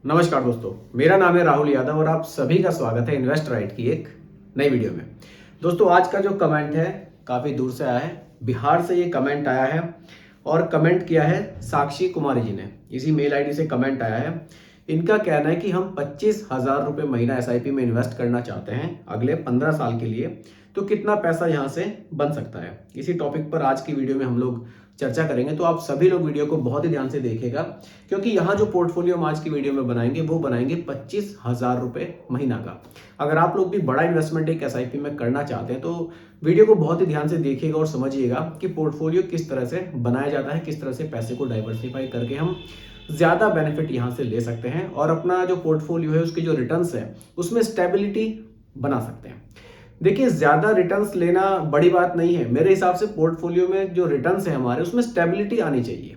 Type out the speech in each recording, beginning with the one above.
नमस्कार दोस्तों, मेरा नाम है राहुल यादव और आप सभी का स्वागत है इन्वेस्ट राइट की एक नई वीडियो में। दोस्तों, आज का जो कमेंट है काफ़ी दूर से आया है। बिहार से ये कमेंट आया है और कमेंट किया है साक्षी कुमारी जी ने। इसी मेल आईडी से कमेंट आया है। इनका कहना है कि हम 25,000 रुपये महीना एसआईपी में इन्वेस्ट करना चाहते हैं अगले 15 साल के लिए, तो कितना पैसा यहाँ से बन सकता है। इसी टॉपिक पर आज की वीडियो में हम लोग चर्चा करेंगे, तो आप सभी लोग वीडियो को बहुत ही ध्यान से देखिएगा, क्योंकि यहाँ जो पोर्टफोलियो हम आज की वीडियो में बनाएंगे वो बनाएंगे 25,000 रुपये महीना का। अगर आप लोग भी बड़ा इन्वेस्टमेंट एक एसआईपी में करना चाहते हैं तो वीडियो को बहुत ही ध्यान से देखिएगा और समझिएगा कि पोर्टफोलियो किस तरह से बनाया जाता है, किस तरह से पैसे को डाइवर्सिफाई करके हम ज़्यादा बेनिफिट यहाँ से ले सकते हैं और अपना जो पोर्टफोलियो है उसके जो रिटर्न्स है उसमें स्टेबिलिटी बना सकते हैं। देखिए, ज़्यादा रिटर्न्स लेना बड़ी बात नहीं है। मेरे हिसाब से पोर्टफोलियो में जो रिटर्न्स है हमारे, उसमें स्टेबिलिटी आनी चाहिए।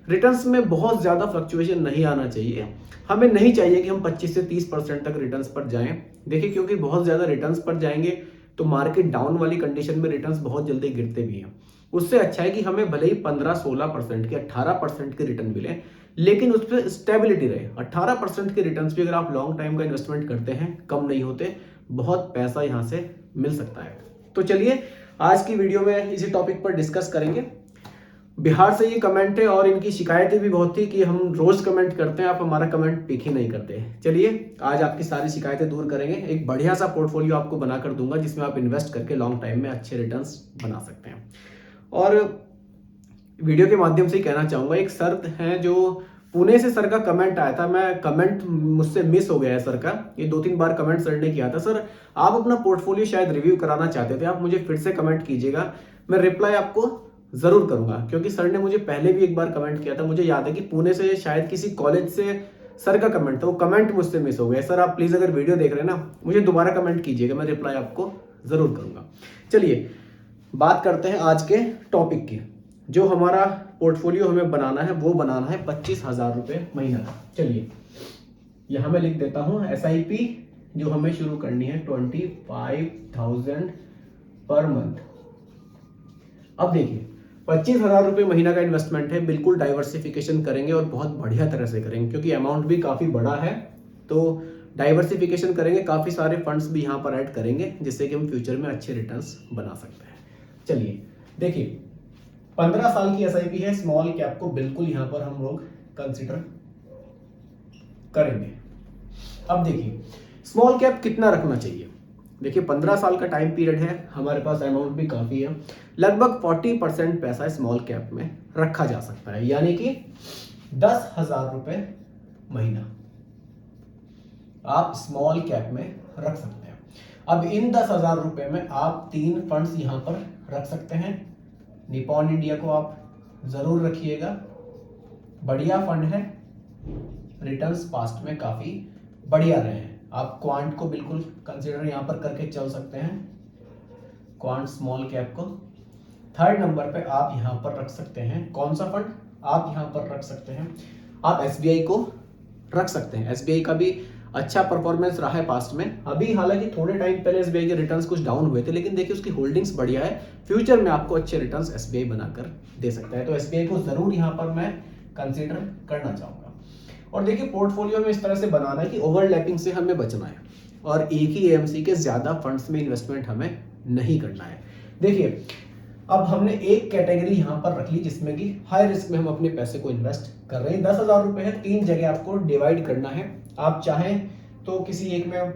रिटर्न्स में बहुत ज़्यादा फ्लक्चुएशन नहीं आना चाहिए। हमें नहीं चाहिए कि हम 25 से 30% तक रिटर्न्स पर जाएं। देखिए, क्योंकि बहुत ज़्यादा रिटर्न्स पर जाएंगे तो मार्केट डाउन वाली कंडीशन में रिटर्न्स बहुत जल्दी गिरते भी हैं। उससे अच्छा है कि हमें भले ही 15-16% के 18% के रिटर्न मिले, लेकिन उस पर स्टेबिलिटी रहे। 18% के रिटर्न्स भी अगर आप लॉन्ग टाइम का इन्वेस्टमेंट करते हैं, कम नहीं होते, बहुत पैसा यहाँ से मिल सकता है। तो चलिए आज की वीडियो में इसी टॉपिक पर डिस्कस करेंगे। बिहार से ये कमेंट है और इनकी शिकायतें भी बहुत थी कि हम रोज कमेंट करते हैं, आप हमारा कमेंट पिक ही नहीं करते। चलिए आज आपकी सारी शिकायतें दूर करेंगे। एक बढ़िया सा पोर्टफोलियो आपको बनाकर दूंगा जिसमें आप इन्वेस्ट करके लॉन्ग टाइम में अच्छे रिटर्न्स बना सकते हैं। और वीडियो के माध्यम से ही कहना चाहूंगा, एक सर है जो पुणे से, सर का कमेंट आया था। मैं कमेंट मुझसे मिस हो गया है सर का। ये 2-3 बार कमेंट सर ने किया था। सर, आप अपना पोर्टफोलियो शायद रिव्यू कराना चाहते थे, आप मुझे फिर से कमेंट कीजिएगा, मैं रिप्लाई आपको जरूर करूंगा। क्योंकि सर ने मुझे पहले भी एक बार कमेंट किया था, मुझे याद है कि पुणे से शायद किसी कॉलेज से सर का कमेंट था, वो कमेंट मुझसे मिस हो गया। सर, आप प्लीज अगर वीडियो देख रहे हैं ना, मुझे दोबारा कमेंट कीजिएगा, मैं रिप्लाई आपको जरूर करूंगा। चलिए बात करते हैं आज के टॉपिक की। जो हमारा पोर्टफोलियो हमें बनाना है वो बनाना है 25,000 रुपये महीना का। चलिए यहां मैं लिख देता हूं एसआईपी जो हमें शुरू करनी है 25,000 पर मंथ। अब देखिए, 25,000 रुपये महीना का इन्वेस्टमेंट है, बिल्कुल डाइवर्सिफिकेशन करेंगे और बहुत बढ़िया तरह से करेंगे, क्योंकि अमाउंट भी काफी बड़ा है। तो डाइवर्सिफिकेशन करेंगे, काफी सारे फंड्स भी यहाँ पर ऐड करेंगे, जिससे कि हम फ्यूचर में अच्छे रिटर्न्स बना सकते हैं। चलिए देखिए, 15 साल की एसआईपी है, स्मॉल कैप को बिल्कुल यहां पर हम लोग कंसीडर करेंगे। अब देखिए स्मॉल कैप कितना रखना चाहिए। देखिए 15 साल का टाइम पीरियड है, हमारे पास अमाउंट भी काफी है, लगभग 40% पैसा स्मॉल कैप में रखा जा सकता है, यानी कि 10,000 रुपए महीना आप स्मॉल कैप में रख सकते हैं। अब इन 10,000 रुपए में आप 3 फंड्स यहां पर रख सकते हैं। निपॉन इंडिया को आप जरूर रखिएगा, बढ़िया फंड है, रिटर्न्स पास्ट में काफी बढ़िया रहे हैं। आप क्वांट को बिल्कुल कंसीडर यहां पर करके चल सकते हैं, क्वांट स्मॉल कैप को। थर्ड नंबर पे आप यहां पर रख सकते हैं कौन सा फंड, आप यहां पर रख सकते हैं, आप एसबीआई को रख सकते हैं। एसबीआई का भी अच्छा परफॉर्मेंस रहा है पास्ट में। अभी हालांकि थोड़े टाइम पहले एसबीआई के रिटर्न्स कुछ डाउन हुए थे, लेकिन देखिए उसकी होल्डिंग्स बढ़िया है, फ्यूचर में आपको अच्छे रिटर्न्स एसबीआई बनाकर दे सकता है। तो एसबीआई को जरूर यहां पर मैं कंसीडर करना चाहूंगा। और देखिए पोर्टफोलियो में इस तरह से बनाना है कि ओवरलैपिंग से हमें बचना है और एक ही एएमसी के ज्यादा फंड्स में इन्वेस्टमेंट हमें नहीं करना है। देखिए अब हमने एक कैटेगरी यहां पर रख ली जिसमें कि हाई रिस्क में हम अपने पैसे को इन्वेस्ट कर रहे हैं। 10,000 रुपए है, 3 जगह आपको डिवाइड करना है। आप चाहें तो किसी एक में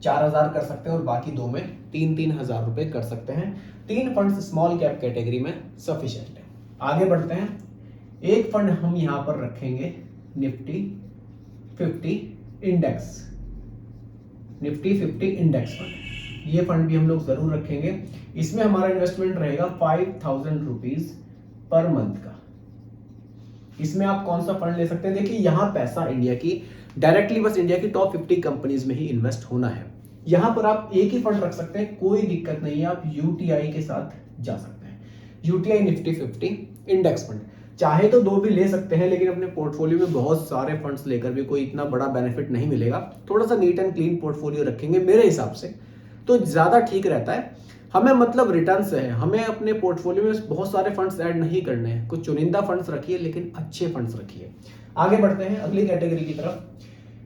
4,000 कर सकते हैं और बाकी 2 में 3,000 रुपए कर सकते हैं। 3 फंड स्मॉल कैप कैटेगरी में सफिशिएंट है। आगे बढ़ते हैं। एक फंड हम यहां पर रखेंगे Nifty 50 index, Nifty 50 index fund. ये फंड भी हम लोग जरूर रखेंगे। इसमें हमारा इन्वेस्टमेंट रहेगा 5,000 रुपीज पर मंथ का। इसमें आप कौन सा फंड ले सकते हैं, देखिए यहां पैसा इंडिया की डायरेक्टली बस इंडिया की टॉप 50 कंपनीज में ही इन्वेस्ट होना है। यहां पर आप एक ही फंड रख सकते हैं, कोई दिक्कत नहीं है, आप यूटीआई के साथ जा सकते हैं। यूटीआई निफ्टी 50 इंडेक्स फंड, चाहे तो 2 भी ले सकते हैं, लेकिन अपने पोर्टफोलियो में बहुत सारे फंड्स लेकर भी कोई इतना बड़ा बेनिफिट नहीं मिलेगा। थोड़ा सा नीट एंड क्लीन पोर्टफोलियो रखेंगे मेरे हिसाब से तो ज्यादा ठीक रहता है। हमें मतलब रिटर्न से है, हमें अपने पोर्टफोलियो में बहुत सारे फंड्स ऐड नहीं करने हैं, कुछ चुनिंदा फंड्स रखिए, लेकिन अच्छे फंड्स रखिए। आगे बढ़ते हैं अगली कैटेगरी की तरफ।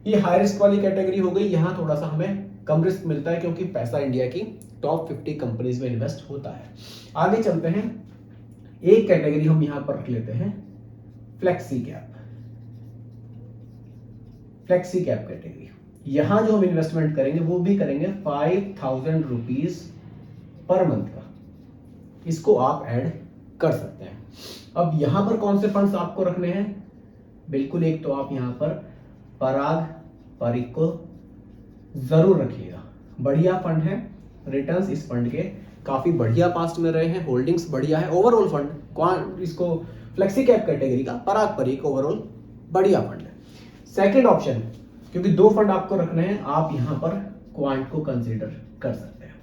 ये हाई रिस्क वाली कैटेगरी हो गई। यहाँ थोड़ा सा हमें कम रिस्क मिलता है क्योंकि पैसा इंडिया की टॉप 50 कंपनीज में इन्वेस्ट होता है। आगे चलते हैं, एक कैटेगरी हम यहां पर रख लेते हैं flexi cap. Flexi cap category, यहां जो हम इन्वेस्टमेंट करेंगे वो भी करेंगे 5000 रुपीज पर मंथ का। इसको आप ऐड कर सकते हैं। अब यहां पर कौन से फंड्स आपको रखने हैं? बिल्कुल, एक तो आप यहां पर पराग पारिक को जरूर रखिएगा। बढ़िया फंड है, रिटर्न्स इस फंड के काफी बढ़िया पास्ट में रहे हैं, होल्डिंग्स बढ़िया है। ओवरऑल फंड इसको फ्लेक्सी कैप कैटेगरी का पराग पारिक ओवरऑल बढ़िया फंड है। सेकंड ऑप्शन, क्योंकि दो फंड आपको रखने हैं, आप यहां पर क्वांट को कंसीडर कर सकते हैं।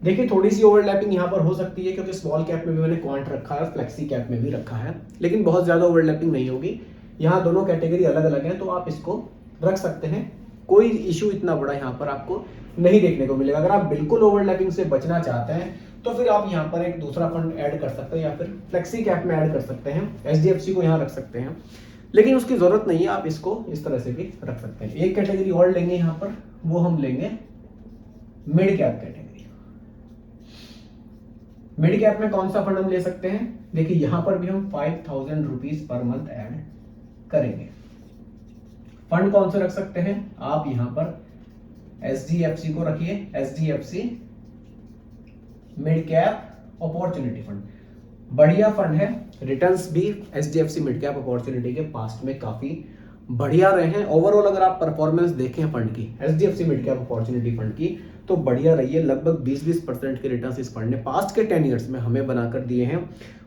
देखिए थोड़ी सी ओवरलैपिंग यहां पर हो सकती है क्योंकि स्मॉल कैप में भी मैंने क्वांट रखा है, फ्लेक्सी कैप में भी रखा है, लेकिन बहुत ज्यादा ओवरलैपिंग नहीं होगी। यहाँ दोनों कैटेगरी अलग अलग है तो आप इसको रख सकते हैं। कोई इशू इतना बड़ा यहाँ पर आपको नहीं देखने को मिलेगा। अगर आप बिल्कुल ओवरलैपिंग से बचना चाहते हैं तो फिर आप यहाँ पर एक दूसरा फंड ऐड कर सकते हैं या फिर फ्लेक्सी कैप में ऐड कर सकते हैं, HDFC को यहाँ रख सकते हैं, लेकिन उसकी जरूरत नहीं है। आप इसको इस तरह से भी रख सकते हैं। एक कैटेगरी और लेंगे यहाँ पर, वो हम लेंगे mid cap category. Mid cap में कौन सा फंड हम ले सकते हैं? देखिए यहां पर भी हम 5000 रुपीज पर मंथ ऐड करेंगे। फंड कौन से रख सकते हैं? आप यहां पर HDFC को रखिए, HDFC mid cap opportunity fund. बढ़िया फंड है, रिटर्न्स भी HDFC मिड कैप अपॉर्चुनिटी के पास्ट में काफी बढ़िया रहे हैं। ओवरऑल अगर आप परफॉर्मेंस देखें फंड की, HDFC mid cap opportunity fund की, तो बढ़िया रही है। लगभग 20% के रिटर्न्स इस फंड ने पास्ट के 10 ईयर्स में हमें बनाकर दिए हैं।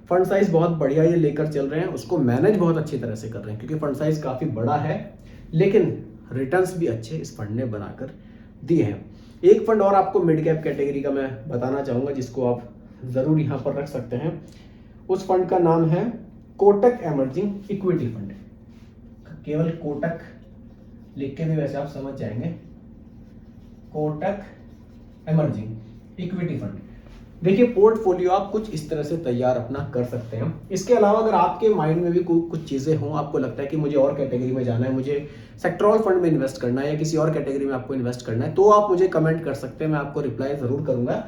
फंड साइज बहुत बढ़िया ये लेकर चल रहे हैं, उसको मैनेज बहुत अच्छी तरह से कर रहे हैं क्योंकि फंड साइज काफी बड़ा है, लेकिन रिटर्न्स भी अच्छे इस फंड ने बनाकर दिए हैं। एक फंड और आपको मिड कैप कैटेगरी का मैं बताना चाहूंगा जिसको आप जरूर यहाँ पर रख सकते हैं। उस फंड का नाम है कोटक एमर्जिंग इक्विटी फंड। केवल कोटक लिख के भी वैसे आप समझ जाएंगे, कोटक एमर्जिंग इक्विटी फंड। देखिए पोर्टफोलियो आप कुछ इस तरह से तैयार अपना कर सकते हैं। इसके अलावा अगर आपके माइंड में भी कुछ चीजें हों, आपको लगता है कि मुझे और कैटेगरी में जाना है, मुझे सेक्टरल फंड में इन्वेस्ट करना है या किसी और कैटेगरी में आपको इन्वेस्ट करना है, तो आप मुझे कमेंट कर सकते हैं, मैं आपको रिप्लाई जरूर करूंगा।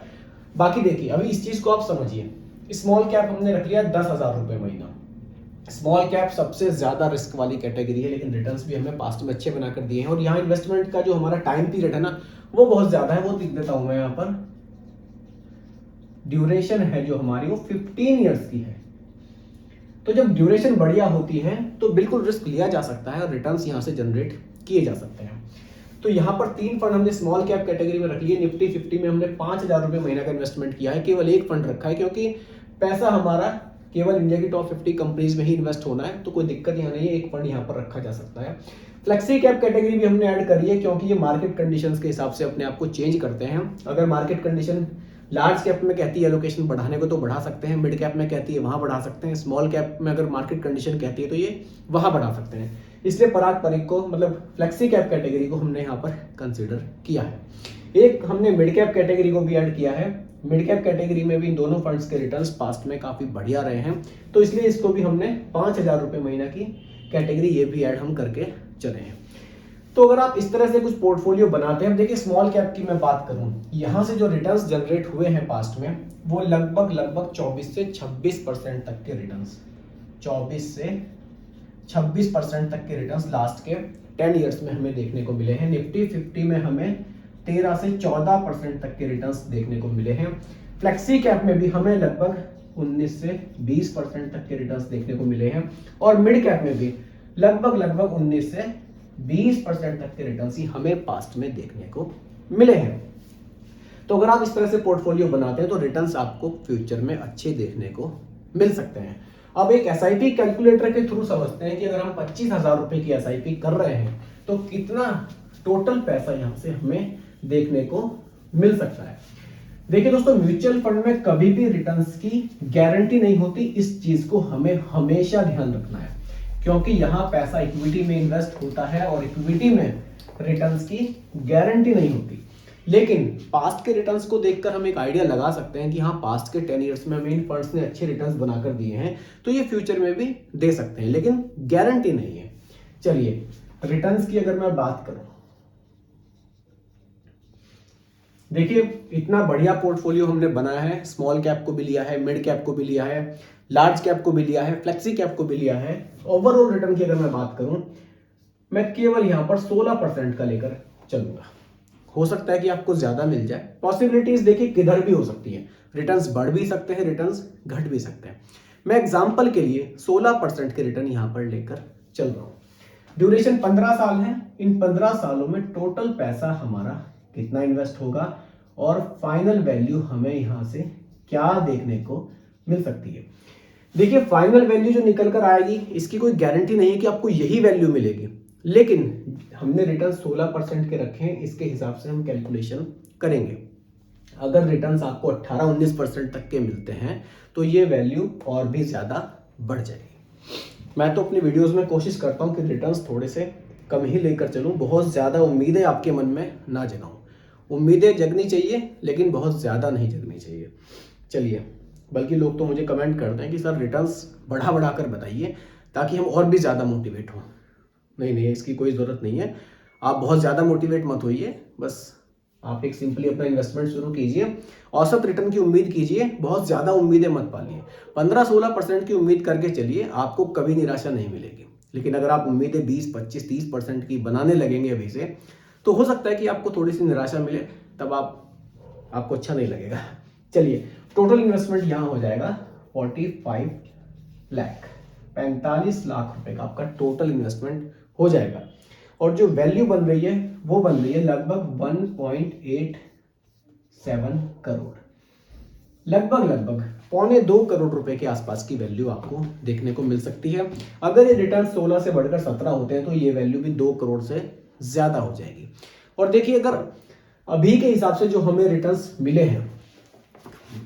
बाकी देखिए अभी इस चीज को आप समझिए, स्मॉल कैप हमने रख लिया 10,000 रुपए महीना। स्मॉल कैप सबसे ज्यादा रिस्क वाली कैटेगरी है, लेकिन रिटर्न्स भी हमें पास्ट में अच्छे बनाकर दिए हैं और यहाँ इन्वेस्टमेंट का जो हमारा टाइम पीरियड है ना, वो बहुत ज्यादा है। वो लिख देता हूं मैं यहाँ पर, ड्यूरेशन है जो हमारी वो 15 ईयर्स की है। तो जब ड्यूरेशन बढ़िया होती है तो बिल्कुल रिस्क लिया जा सकता है और रिटर्न्स यहाँ से जनरेट किए जा सकते हैं। तो यहाँ पर 3 फंड हमने स्मॉल कैप कैटेगरी में रख लिए। निफ्टी 50 में हमने 5,000 रुपए महीना का इन्वेस्टमेंट किया है। केवल एक फंड रखा है क्योंकि पैसा हमारा केवल इंडिया की टॉप 50 कंपनीज में ही इन्वेस्ट होना है, तो कोई दिक्कत यहाँ नहीं है, एक फंड यहाँ पर रखा जा सकता है। फ्लेक्सी कैप कैटेगरी भी हमने ऐड करी है क्योंकि ये मार्केट कंडीशंस के हिसाब से अपने आप को चेंज करते हैं। अगर मार्केट कंडीशन लार्ज कैप में कहती है एलोकेशन बढ़ाने को तो बढ़ा सकते हैं, मिड कैप में कहती है वहां बढ़ा सकते हैं, स्मॉल कैप में अगर मार्केट कंडीशन कहती है तो ये वहां बढ़ा सकते हैं। इसलिए पराग पारिक को मतलब फ्लेक्सी कैप कैटेगरी को हमने यहाँ पर कंसिडर किया है। एक हमने मिड कैप कैटेगरी को भी ऐड किया है। मिड कैप कैटेगरी में भी इन दोनों फंड्स के रिटर्न्स पास्ट में काफी बढ़िया रहे हैं, तो इसलिए इसको भी हमने 5,000 रुपए महीना की कैटेगरी ये भी ऐड हम करके चले हैं। तो अगर आप इस तरह से कुछ पोर्टफोलियो बनाते हैं, देखिए स्मॉल कैप की मैं बात करूं, यहां से जो रिटर्न्स जनरेट हुए हैं पास्ट में वो लगभग 24 से 26% तक के रिटर्न्स, 24 से 26% तक के रिटर्न्स लास्ट के 10 ईयर्स में हमें देखने को मिले हैं। निफ्टी 50 में हमें 13 से 14% तक के रिटर्न्स देखने को मिले हैं। फ्लेक्सी कैप में भी हमें लगभग 19 से 20% तक के रिटर्न्स देखने को मिले हैं और मिड कैप में भी लगभग 19 से 20% तक के रिटर्न्स ही हमें पास्ट में देखने को मिले हैं। तो अगर आप इस तरह से पोर्टफोलियो बनाते हैं तो रिटर्न्स आपको फ्यूचर में अच्छे देखने को मिल सकते हैं। अब एक एसआईपी कैलकुलेटर के थ्रू समझते हैं कि अगर हम 25,000 रुपए की एसआईपी कर रहे हैं तो कितना टोटल पैसा यहां से हमें देखने को मिल सकता है। देखिए दोस्तों, म्यूचुअल फंड में कभी भी रिटर्न्स की गारंटी नहीं होती। इस चीज को हमें हमेशा ध्यान रखना है क्योंकि यहां पैसा इक्विटी में इन्वेस्ट होता है और इक्विटी में रिटर्न्स की गारंटी नहीं होती। लेकिन पास्ट के रिटर्न्स को देखकर हम एक आइडिया लगा सकते हैं कि हाँ, पास्ट के 10 ईयर्स में हमें इन फंड्स ने अच्छे रिटर्न्स बनाकर दिए हैं तो ये फ्यूचर में भी दे सकते हैं, लेकिन गारंटी नहीं है। चलिए, रिटर्न्स की अगर मैं बात करूं, देखिए इतना बढ़िया पोर्टफोलियो हमने बनाया है, स्मॉल कैप को भी लिया है, मिड कैप को भी लिया है, लार्ज कैप को भी लिया है, फ्लेक्सी कैप को भी लिया है। ओवरऑल रिटर्न की अगर मैं बात करूं, मैं केवल यहां पर 16% का लेकर चलूंगा। हो सकता है कि आपको ज्यादा मिल जाए, पॉसिबिलिटीज देखिए किधर भी हो सकती है, रिटर्न्स बढ़ भी सकते हैं, रिटर्न्स घट भी सकते हैं। मैं एग्जांपल के लिए 16% के रिटर्न यहां पर लेकर चल रहा हूं। ड्यूरेशन 15 साल है। इन 15 सालों में टोटल पैसा हमारा कितना इन्वेस्ट होगा और फाइनल वैल्यू हमें यहां से क्या देखने को मिल सकती है। देखिए फाइनल वैल्यू जो निकल कर आएगी इसकी कोई गारंटी नहीं है कि आपको यही वैल्यू मिलेगी, लेकिन हमने रिटर्न 16% के रखे हैं, इसके हिसाब से हम कैलकुलेशन करेंगे। अगर रिटर्न्स आपको 18-19% तक के मिलते हैं तो ये वैल्यू और भी ज्यादा बढ़ जाएगी। मैं तो अपनी वीडियोस में कोशिश करता हूं कि रिटर्न्स थोड़े से कम ही लेकर चलूं, बहुत ज्यादा उम्मीदें आपके मन में ना जगाऊं। उम्मीदें जगनी चाहिए लेकिन बहुत ज्यादा नहीं जगनी चाहिए। चलिए, बल्कि लोग तो मुझे कमेंट करते हैं कि सर रिटर्न्स बढ़ा बढ़ा कर बताइए ताकि हम और भी ज़्यादा मोटिवेट हों। नहीं, इसकी कोई ज़रूरत नहीं है। आप बहुत ज़्यादा मोटिवेट मत होइए, बस आप एक सिंपली अपना इन्वेस्टमेंट शुरू कीजिए, औसत रिटर्न की उम्मीद कीजिए, बहुत ज़्यादा उम्मीदें मत पालिए। 15-16% की उम्मीद करके चलिए, आपको कभी निराशा नहीं मिलेगी। लेकिन अगर आप उम्मीदें 20, 25, 30% की बनाने लगेंगे अभी से, तो हो सकता है कि आपको थोड़ी सी निराशा मिले, तब आपको अच्छा नहीं लगेगा। चलिए, टोटल इन्वेस्टमेंट यहां हो जाएगा 45 लाख, 45 लाख रुपए का आपका टोटल इन्वेस्टमेंट हो जाएगा। और जो वैल्यू बन रही है वो बन रही है लगभग 1.87 करोड़, लगभग 1.25 करोड़ रुपए के आसपास की वैल्यू आपको देखने को मिल सकती है। अगर ये रिटर्न 16 से बढ़कर 17 होते हैं तो ये वैल्यू भी 2 करोड़ से ज्यादा हो जाएगी। और देखिए, अगर अभी के हिसाब से जो हमें रिटर्न्स मिले हैं,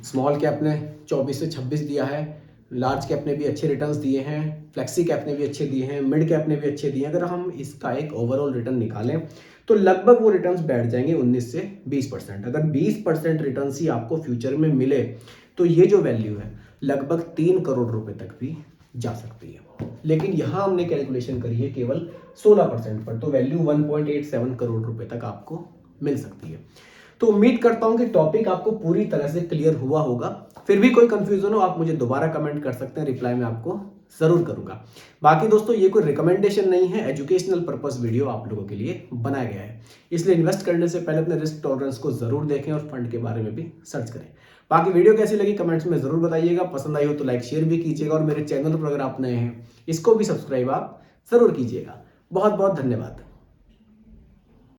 स्मॉल कैप ने 24 से 26 दिया है, लार्ज कैप ने भी अच्छे रिटर्न्स दिए हैं, फ्लेक्सी कैप ने भी अच्छे दिए हैं, मिड कैप ने भी अच्छे दिए हैं। अगर हम इसका एक ओवरऑल रिटर्न निकालें तो लगभग वो रिटर्न्स बैठ जाएंगे 19 से 20%। अगर 20% रिटर्न्स ही आपको फ्यूचर में मिले तो ये जो वैल्यू है लगभग 3 करोड़ रुपए तक भी जा सकती है। लेकिन यहां हमने कैलकुलेशन करी है केवल 16% पर, तो वैल्यू 1.87 करोड़ रुपए तक आपको मिल सकती है। तो उम्मीद करता हूं कि टॉपिक आपको पूरी तरह से क्लियर हुआ होगा। फिर भी कोई कंफ्यूजन हो आप मुझे दोबारा कमेंट कर सकते हैं, रिप्लाई मैं आपको जरूर करूंगा। बाकी दोस्तों, ये कोई रिकमेंडेशन नहीं है, एजुकेशनल पर्पस वीडियो आप लोगों के लिए बनाया गया है। इसलिए इन्वेस्ट करने से पहले अपने रिस्क टॉलरेंस को जरूर देखें और फंड के बारे में भी सर्च करें। बाकी वीडियो कैसी लगी कमेंट्स में जरूर बताइएगा, पसंद आई हो तो लाइक शेयर भी कीजिएगा, और मेरे चैनल पर अगर आप नए हैं इसको भी सब्सक्राइब आप जरूर कीजिएगा। बहुत बहुत धन्यवाद।